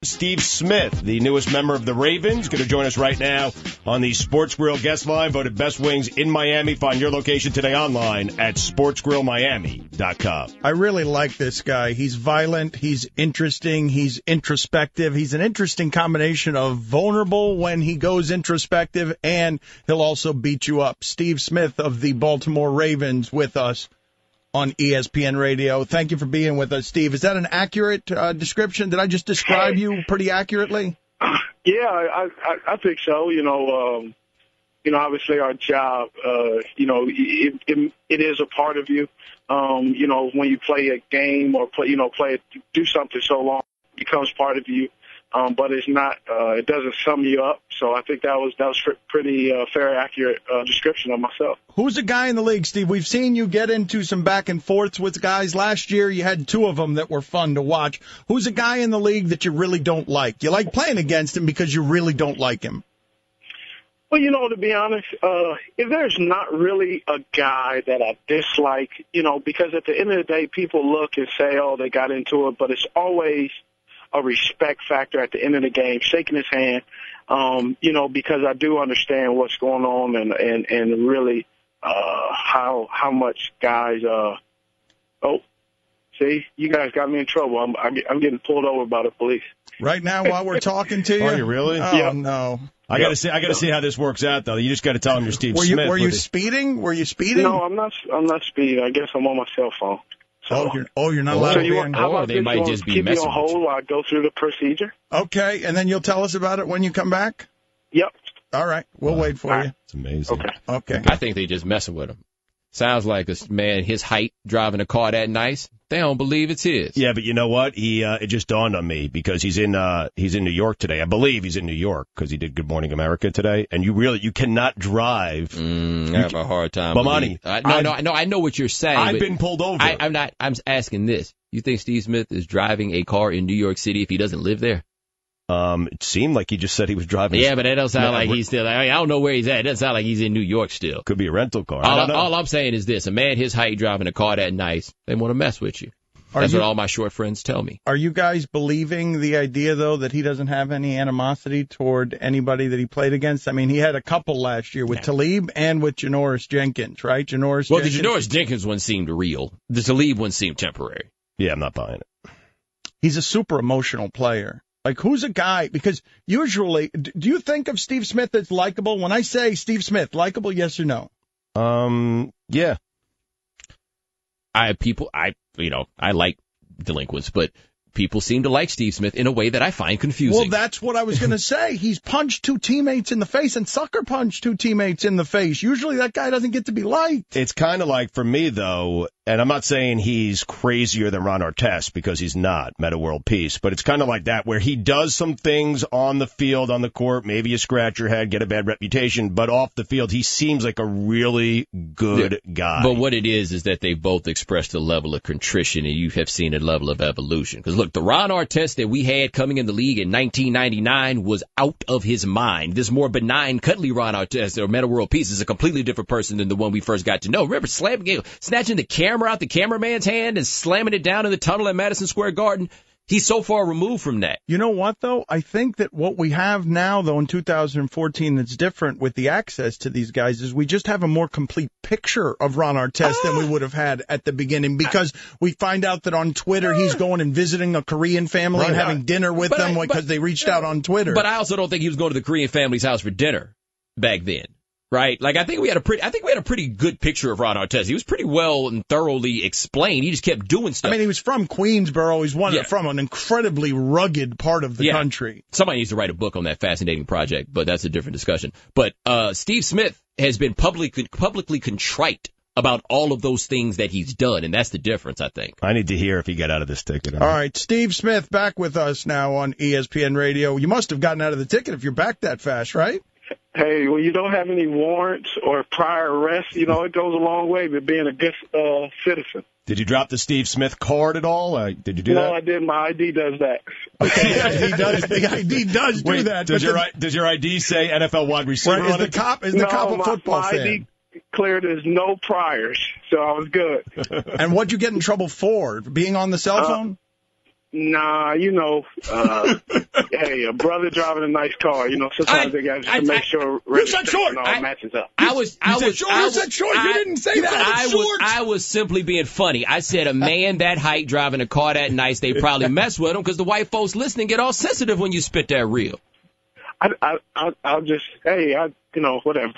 Steve Smith, the newest member of the Ravens, going to join us right now on the Sports Grill guest line, voted best wings in Miami. Find your location today online at sportsgrillmiami.com. I really like this guy. He's violent, he's interesting, he's introspective. He's an interesting combination of vulnerable when he goes introspective, and he'll also beat you up. Steve Smith of the Baltimore Ravens with us on ESPN Radio. Thank you for being with us, Steve. Is that an accurate description? Did I just describe you pretty accurately? Yeah, I think so. Obviously our job, it is a part of you. When you play a game or do something so long, it becomes part of you. But it's not, it doesn't sum you up. So I think that was pretty fair, accurate description of myself. Who's a guy in the league, Steve? We've seen you get into some back and forths with guys. Last year you had two of them that were fun to watch. Who's a guy in the league that you really don't like? You like playing against him because you really don't like him. Well, to be honest, if there's not really a guy that I dislike, because at the end of the day, people look and say, oh, they got into it, but it's always a respect factor at the end of the game, shaking his hand, because I do understand what's going on and really how much guys see, you guys got me in trouble. I'm getting pulled over by the police. Right now while we're talking to you? Are you really? Oh, yep. No. I gotta see how this works out, though. You just got to tell him you're Steve Smith. Were you speeding? No, I'm not speeding. I guess I'm on my cell phone. So, you're not allowed to be on. How about they might just be keep me messing on hold while I go through the procedure? Okay, and then you'll tell us about it when you come back? Yep. All right, we'll wait for you. It's amazing. Okay. I think they just messing with him. Sounds like a man his height driving a car that nice. They don't believe it's his. Yeah, but you know what? It just dawned on me because he's in New York today. I believe he's in New York because he did Good Morning America today. And you cannot drive. I have a hard time. Bomani. I know what you're saying. I've been pulled over. I'm asking this. You think Steve Smith is driving a car in New York City if he doesn't live there? It seemed like he just said he was driving. Yeah, but that don't sound like he's still. I don't know where he's at. It doesn't sound like he's in New York still. Could be a rental car. All I'm saying is this: a man his height driving a car that nice, they want to mess with you. That's what all my short friends tell me. Are you guys believing the idea, though, that he doesn't have any animosity toward anybody that he played against? I mean, he had a couple last year with Talib and with Janoris Jenkins, right? The Janoris Jenkins one seemed real. The Talib one seemed temporary. Yeah, I'm not buying it. He's a super emotional player. Like, who's a guy? Because usually, do you think of Steve Smith as likable? When I say Steve Smith, likable, yes or no? Yeah. I like delinquents, but people seem to like Steve Smith in a way that I find confusing. Well, that's what I was going to say. He's punched two teammates in the face and sucker punched two teammates in the face. Usually that guy doesn't get to be liked. It's kind of like, for me, though, and I'm not saying he's crazier than Ron Artest because he's not, meta world peace, but it's kind of like that where he does some things on the field, on the court, maybe you scratch your head, get a bad reputation, but off the field he seems like a really good guy. But what it is that they both expressed a level of contrition, and you have seen a level of evolution. Because look, the Ron Artest that we had coming in the league in 1999 was out of his mind. This more benign, cuddly Ron Artest, or meta world peace, is a completely different person than the one we first got to know. Remember snatching the camera out the cameraman's hand and slamming it down in the tunnel at Madison Square Garden? He's so far removed from that. You know what, though? I think that what we have now, though, in 2014 that's different with the access to these guys is we just have a more complete picture of Ron Artest than we would have had at the beginning, because we find out that on Twitter he's going and visiting a Korean family and having dinner with them because they reached out on Twitter. But I also don't think he was going to the Korean family's house for dinner back then. Right? Like, I think we had a pretty good picture of Ron Artest. He was pretty well and thoroughly explained. He just kept doing stuff. I mean, he was from Queensboro. He's from an incredibly rugged part of the country. Somebody needs to write a book on that fascinating project, but that's a different discussion. But Steve Smith has been publicly contrite about all of those things that he's done, and that's the difference, I think. I need to hear if he got out of this ticket. All right, Steve Smith back with us now on ESPN Radio. You must have gotten out of the ticket if you're back that fast, right? Hey, when you don't have any warrants or prior arrests, it goes a long way to being a good citizen. Did you drop the Steve Smith card at all? Did you do that? No, I didn't. My ID does that. He does. The ID does do that. Does your ID say NFL wide receiver on it? Is the cop a football fan? My ID cleared as no priors, so I was good. And what'd you get in trouble for? Being on the cell phone? Nah, Hey, a brother driving a nice car. You know, sometimes they got to make sure registration all matches up. You said short. You didn't say that. I was simply being funny. I said a man that height driving a car that nice, they probably mess with him because the white folks listening get all sensitive when you spit that real. I'll just, whatever.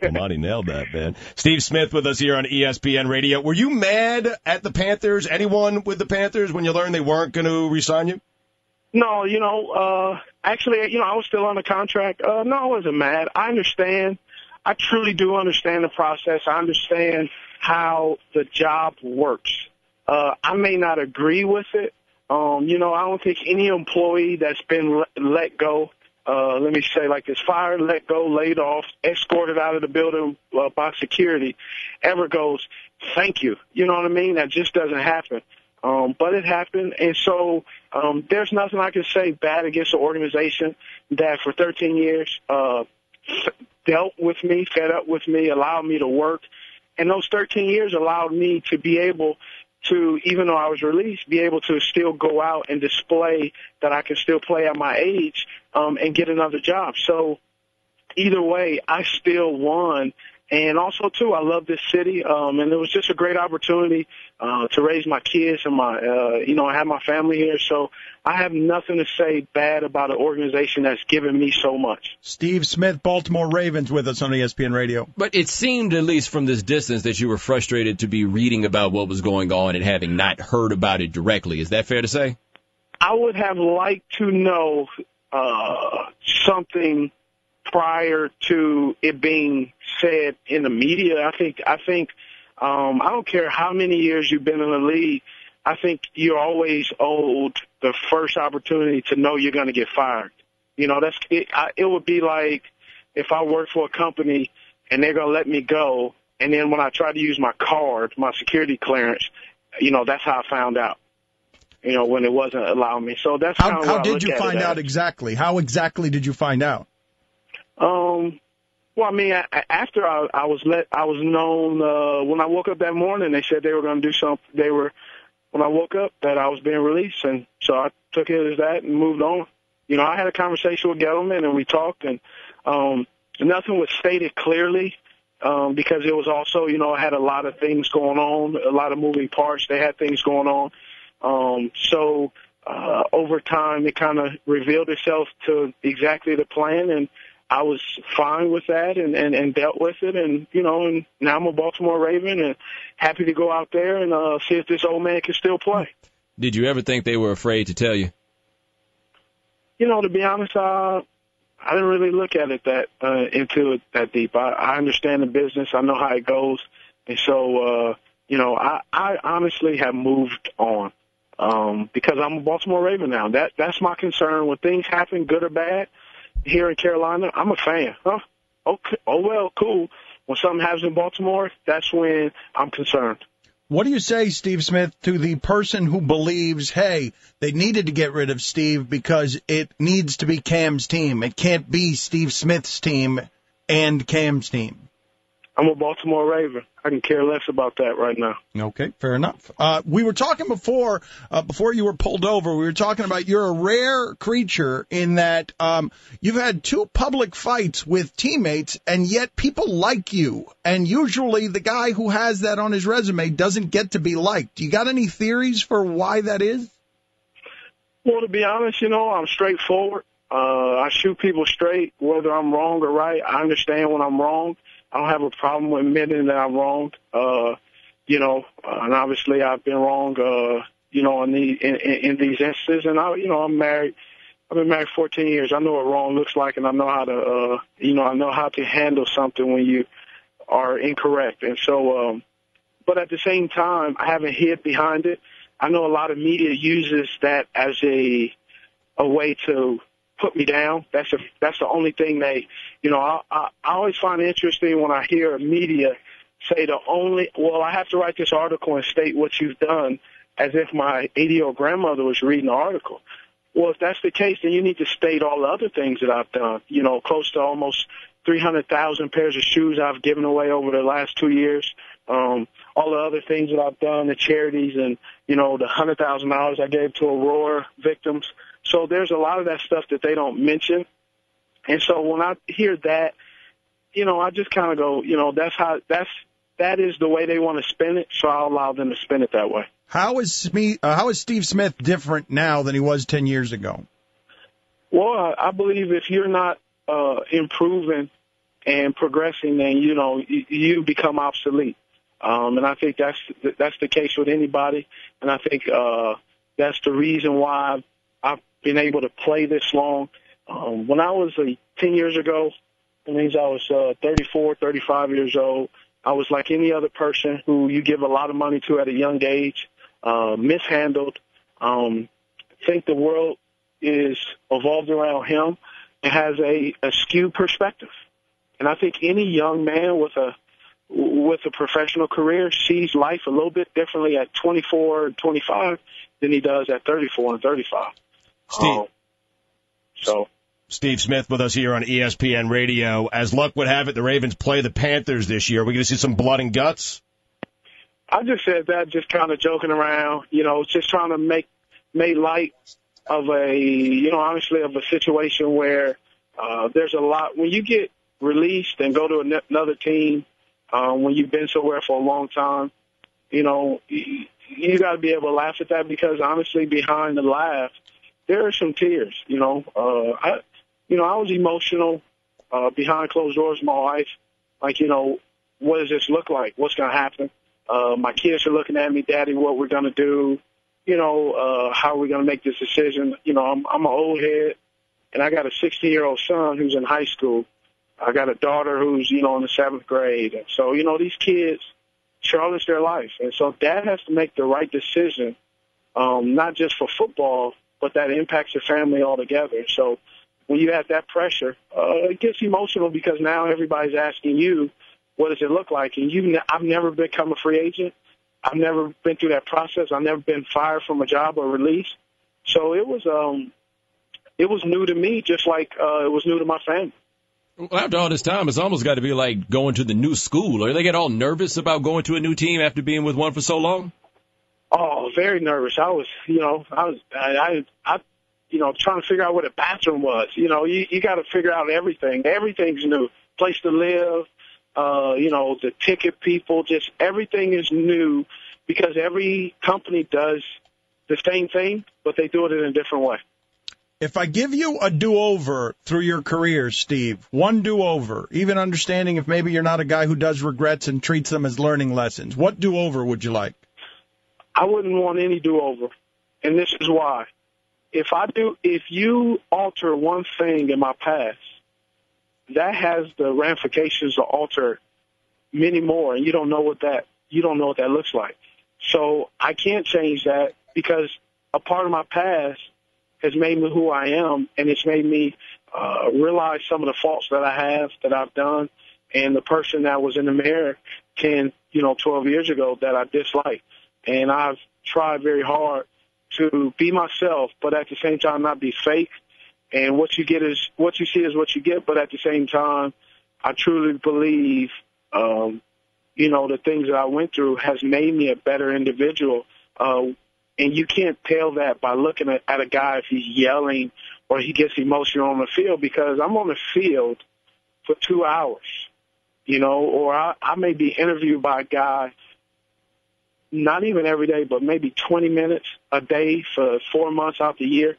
Bomani nailed that, man. Steve Smith with us here on ESPN Radio. Were you mad at the Panthers, anyone with the Panthers, when you learned they weren't going to re-sign you? No, actually, I was still on the contract. No, I wasn't mad. I understand. I truly do understand the process. I understand how the job works. I may not agree with it. I don't think any employee that's been let go, let me say like this, fired, let go, laid off, escorted out of the building by security, ever goes, thank you. You know what I mean? That just doesn't happen. But it happened, and so there's nothing I can say bad against the organization that for 13 years dealt with me, fed up with me, allowed me to work. And those 13 years allowed me to be able to, even though I was released, be able to still go out and display that I can still play at my age and get another job. So either way, I still won. And also, too, I love this city, and it was just a great opportunity to raise my kids and I have my family here. So I have nothing to say bad about an organization that's given me so much. Steve Smith, Baltimore Ravens, with us on ESPN Radio. But it seemed, at least from this distance, that you were frustrated to be reading about what was going on and having not heard about it directly. Is that fair to say? I would have liked to know something prior to it being said in the media. I think I don't care how many years you've been in the league, I think you're always owed the first opportunity to know you're going to get fired. That's it. It would be like if I worked for a company and they're going to let me go, and then when I try to use my card, my security clearance, that's how I found out. When it wasn't allowing me. So that's how did you find out exactly? How exactly did you find out? Well, I mean, after I was known, when I woke up that morning, they said they were going to do something. When I woke up, that I was being released, and so I took it as that and moved on. I had a conversation with Gettleman, and we talked, and nothing was stated clearly, because it was also, I had a lot of things going on, a lot of moving parts. They had things going on. So over time, it kind of revealed itself to exactly the plan, and I was fine with that and dealt with it. And, and now I'm a Baltimore Raven and happy to go out there and see if this old man can still play. Did you ever think they were afraid to tell you? To be honest, I didn't really look at it into it that deep. I understand the business. I know how it goes. And so, I honestly have moved on because I'm a Baltimore Raven now. That's my concern. When things happen, good or bad, here in Carolina, I'm a fan. Huh? Okay. Oh, well, cool. When something happens in Baltimore, that's when I'm concerned. What do you say, Steve Smith, to the person who believes, hey, they needed to get rid of Steve because it needs to be Cam's team. It can't be Steve Smith's team and Cam's team. I'm a Baltimore Raven. I can care less about that right now. Okay, fair enough. We were talking before you were pulled over, we were talking about you're a rare creature in that you've had two public fights with teammates, and yet people like you. And usually the guy who has that on his resume doesn't get to be liked. You got any theories for why that is? Well, to be honest, I'm straightforward. I shoot people straight, whether I'm wrong or right. I understand when I'm wrong. I don't have a problem with admitting that I'm wrong, and obviously I've been wrong, in these instances. And I'm married. I've been married 14 years. I know what wrong looks like, and I know how to, I know how to handle something when you are incorrect. And so, but at the same time, I haven't hid behind it. I know a lot of media uses that as a way to put me down. That's the only thing they, I always find it interesting when I hear media say I have to write this article and state what you've done as if my 80-year-old grandmother was reading the article. Well, if that's the case, then you need to state all the other things that I've done. Close to almost 300,000 pairs of shoes I've given away over the last 2 years. All the other things that I've done, the charities and, the $100,000 I gave to Aurora victims. So there's a lot of that stuff that they don't mention. And so when I hear that, I just kind of go, that is the way they want to spin it, so I'll allow them to spin it that way. How is Steve Smith different now than he was 10 years ago? Well, I believe if you're not improving and progressing, then, you become obsolete. And I think that's the case with anybody. And I think that's the reason why I've been able to play this long. When I was 10 years ago, it means I was 34, 35 years old. I was like any other person who you give a lot of money to at a young age, mishandled. Think the world is evolved around him and has a skewed perspective. And I think any young man with a professional career sees life a little bit differently at 24 and 25 than he does at 34 and 35. Steve Smith with us here on ESPN Radio. As luck would have it, the Ravens play the Panthers this year. Are we going to see some blood and guts? I just said that just kind of joking around, just trying to make light of honestly, of a situation where there's a lot. When you get released and go to another team, when you've been somewhere for a long time, you got to be able to laugh at that because, honestly, behind the laugh, there are some tears, I was emotional behind closed doors with my wife. Like, what does this look like? What's going to happen? My kids are looking at me, Daddy, what we're going to do? How are we going to make this decision? I'm an old head, and I got a 16-year-old son who's in high school. I got a daughter who's, in the 7th grade. And so, these kids, Charlotte's their life. And so Dad has to make the right decision, not just for football, but that impacts your family altogether. So when you have that pressure, it gets emotional because now everybody's asking you, what does it look like? And I've never become a free agent. I've never been through that process. I've never been fired from a job or released. So it was new to me, just like it was new to my family. Well, after all this time, it's almost got to be like going to the new school. Or they get all nervous about going to a new team after being with one for so long? Oh, very nervous. I was trying to figure out where the bathroom was. You got to figure out everything. Everything's new. Place to live, the ticket people, just everything is new because every company does the same thing, but they do it in a different way. If I give you a do-over through your career, Steve, one do-over, even understanding if maybe you're not a guy who does regrets and treats them as learning lessons, what do-over would you like? I wouldn't want any do-over, and this is why. If you alter one thing in my past, that has the ramifications to alter many more, and you don't know what that looks like. So I can't change that because a part of my past has made me who I am, and it's made me realize some of the faults that I have, that I've done, and the person that was in the mirror 12 years ago that I disliked. And I've tried very hard to be myself, but at the same time not be fake. And what you get is what you see is what you get, but at the same time, I truly believe, the things that I went through has made me a better individual. And you can't tell that by looking at a guy if he's yelling or he gets emotional on the field, because I'm on the field for 2 hours, or I may be interviewed by a guy, not even every day, but maybe 20 minutes a day for 4 months out the year.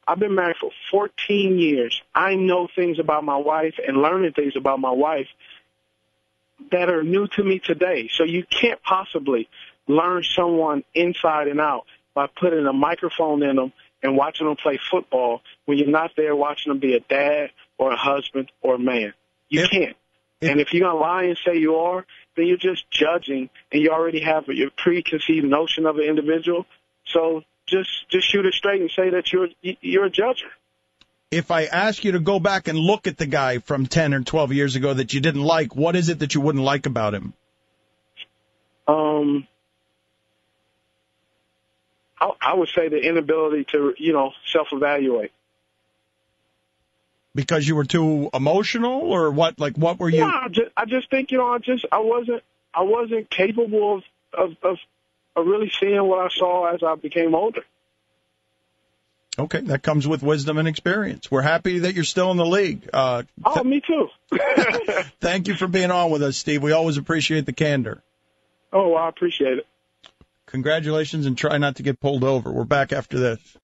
I've been married for 14 years. I know things about my wife and learning things about my wife that are new to me today. So you can't possibly learn someone inside and out by putting a microphone in them and watching them play football when you're not there watching them be a dad or a husband or a man. You can't. And if you're going to lie and say you are, then you're just judging, and you already have your preconceived notion of an individual. So just shoot it straight and say that you're a judger. If I ask you to go back and look at the guy from 10 or 12 years ago that you didn't like, what is it that you wouldn't like about him? I would say the inability to, self-evaluate. Because you were too emotional, or what? Like, what were you? No, I just think, I wasn't capable of really seeing what I saw as I became older. Okay, that comes with wisdom and experience. We're happy that you're still in the league. Me too. Thank you for being on with us, Steve. We always appreciate the candor. Oh, I appreciate it. Congratulations, and try not to get pulled over. We're back after this.